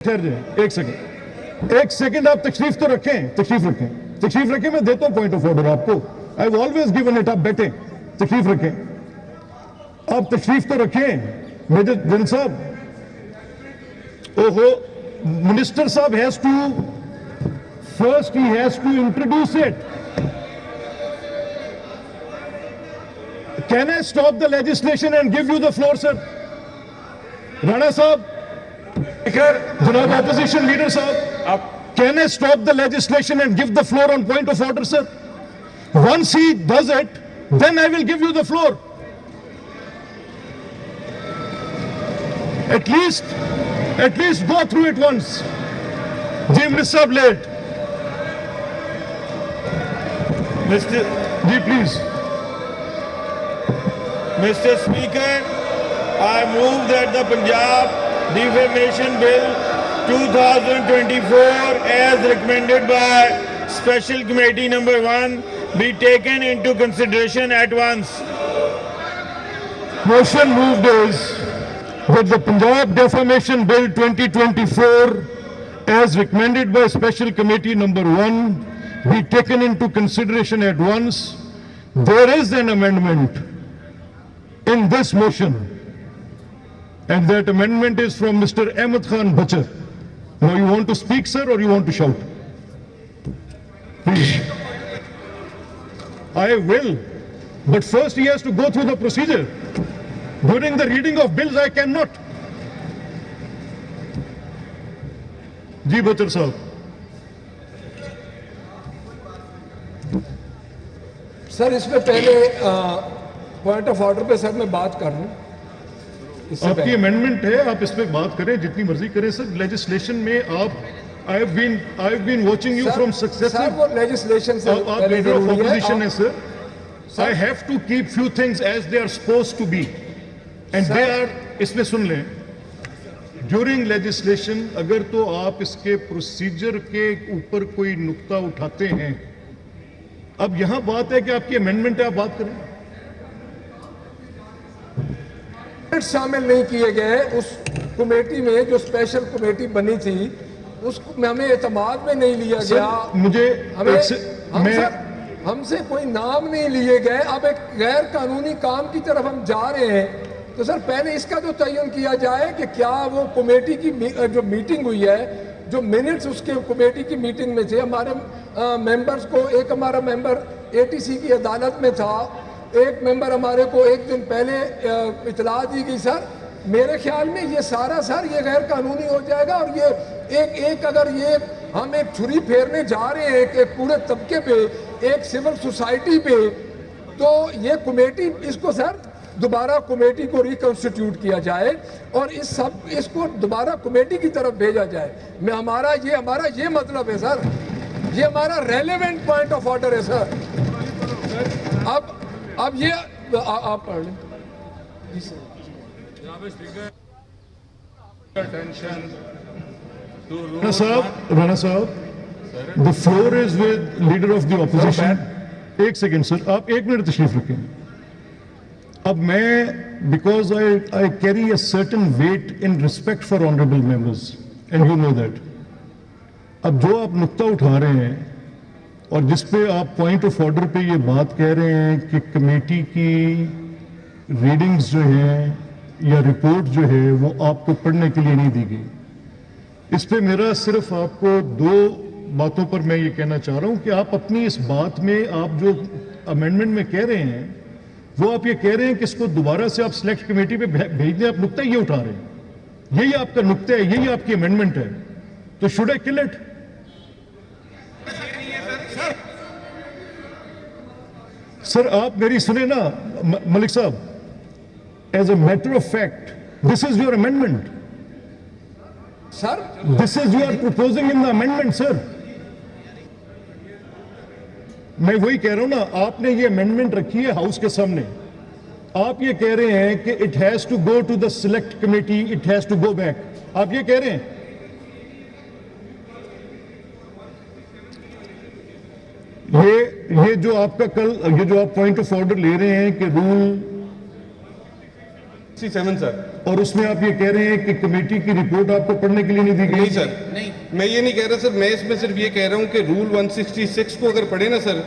ٹھہر جائیں ایک سیکنڈ آپ تشریف تو رکھیں تشریف رکھیں میں دیتا ہوں پوائنٹ آف آرڈر آپ کو I have always given it آپ بیٹھیں تشریف رکھیں آپ تشریف تو رکھیں میجر جن صاحب اوہو منسٹر صاحب ہیز ٹو فرسٹ ہی has to introduce it can I stop the legislation and give you the floor sir Rana صاحب جناب اپوزیشن لیڈر صاحب can I stop the legislation and give the floor on point of order, sir? Once he does it, then I will give you the floor. At least go through it once. Ji sahab late. Ji please. Mr. Speaker, I move that the Punjab Defamation Bill 2024 as recommended by Special Committee number 1 be taken into consideration at once. Motion moved is that the Punjab Defamation Bill 2024 as recommended by Special Committee number 1 be taken into consideration at once. There is an amendment in this motion and that amendment is from Mr. Ahmed Khan Bachar. Now you want to speak, sir, or you want to shout? Please. I will. But first he has to go through the procedure. During the reading of bills, I cannot. Ji Bachar sahab. سر اس میں پہلے point of order پہ سر میں بات کر لوں آپ کی amendment ہے آپ اس پہ بات کریں جتنی مرضی کریں سر لیجسلیشن میں آپ I have been watching you from successive آپ لیڈر آف اپوزیشن ہیں sir I have to keep few things as they are supposed to be and they are اس میں سن لیں ڈیورنگ لیجسلیشن اگر تو آپ اس کے پروسیجر کے اوپر کوئی نقطہ اٹھاتے ہیں اب یہاں بات ہے کہ آپ کی امینڈمنٹ ہے آپ بات کریں شامل نہیں کیے گئے اس کمیٹی میں جو اسپیشل کمیٹی بنی تھی اس کو ہمیں اعتماد میں نہیں لیا گیا مجھے ہم سے کوئی نام نہیں لیے گئے اب ایک غیر قانونی کام کی طرف ہم جا رہے ہیں تو سر پہلے اس کا تو تعین کیا جائے کہ کیا وہ کمیٹی کی جو میٹنگ ہوئی ہے جو منٹس اس کے کمیٹی کی میٹنگ میں تھے ہمارے ممبرز کو ایک ہمارا ممبر اے ٹی سی کی عدالت میں تھا ایک ممبر ہمارے کو ایک دن پہلے اطلاع دی گئی سر میرے خیال میں یہ سارا سر یہ غیر قانونی ہو جائے گا اور یہ ایک اگر یہ ہم ایک چھری پھیرنے جا رہے ہیں ایک پورے طبقے پہ ایک سول سوسائٹی پہ تو یہ کمیٹی اس کو سر دوبارہ کمیٹی کو ریکنسٹیٹیوٹ کیا جائے اور اس کو دوبارہ کمیٹی کی طرف بھیجا جائے ہمارا یہ مطلب ہے سر یہ ہمارا ریلیونٹ پوائنٹ آف آرڈر ہے سر اب یہ آپ پڑھ لیں رانا صاحب the floor is with leader of the opposition ایک سیکنڈ سر آپ ایک منٹ تشریف رکھیں اب میں because I carry a certain weight in respect for honorable members and you know that اب جو آپ نقطہ اٹھا رہے ہیں اور جس پہ آپ پوائنٹ آف آرڈر پہ یہ بات کہہ رہے ہیں کہ کمیٹی کی ریڈنگز جو ہیں یا رپورٹ جو ہے وہ آپ کو پڑھنے کے لیے نہیں دی گئی اس پہ میرا صرف آپ کو دو باتوں پر میں یہ کہنا چاہ رہا ہوں کہ آپ اپنی اس بات میں آپ جو امینڈمنٹ میں کہہ رہے ہیں وہ آپ یہ کہہ رہے ہیں کہ اس کو دوبارہ سے آپ سلیکٹ کمیٹی پہ بھیج دیں آپ نقطہ یہ اٹھا رہے ہیں یہی آپ کا نقطہ ہے یہی آپ کی امینڈمنٹ ہے تو شوڈ آئی کل اٹ سر آپ میری سنیں نا ملک صاحب as a matter of fact this is your amendment sir this is you are proposing in the amendment sir میں وہی کہہ رہا ہوں نا آپ نے یہ امینڈمنٹ رکھی ہے ہاؤس کے سامنے آپ یہ کہہ رہے ہیں کہ it has to go to the select committee it has to go back آپ یہ کہہ رہے ہیں یہ جو آپ کا کل یہ جو آپ پوائنٹ آف آرڈر لے رہے ہیں کہ رول 67 سر اور اس میں آپ یہ کہہ رہے ہیں کہ کمیٹی کی رپورٹ آپ کو پڑھنے کے لیے نہیں دی گئی؟ نہیں سر، میں یہ نہیں کہہ رہا سر، میں اس میں صرف یہ کہہ رہا ہوں کہ رول 166 کو اگر پڑھیں نا سر،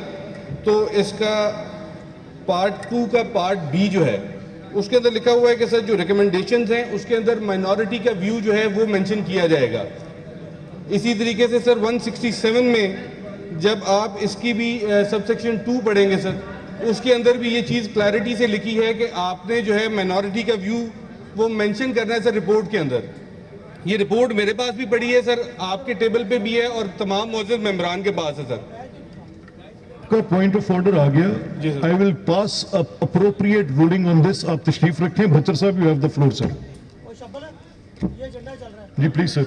تو اس کا پارٹ 2 کا پارٹ بی جو ہے اس کے اندر لکھا ہوا ہے کہ سر جو ریکمنڈیشنز ہیں اس کے اندر مائنورٹی کا ویو جو ہے وہ مینشن کیا جائے گا. اسی طریقے سے سر 167 میں جب آپ اس کی بھی سب سیکشن 2 پڑھیں گے سر، اس کے اندر بھی یہ چیز کلیئرٹی سے لکھی ہے کہ آپ نے جو ہے مائنورٹی کا ویو وہ مینشن کرنا ہے سر رپورٹ کے اندر. یہ رپورٹ میرے پاس بھی پڑی ہے سر، آپ کے ٹیبل پہ بھی ہے اور تمام معزز ممبران کے پاس ہے سر. کا پوائنٹ آف آرڈر آ گیا. I will pass appropriate ruling on this. آپ تشریف رکھیں. بھچر صاحب you have the floor sir. جی پلیز سر.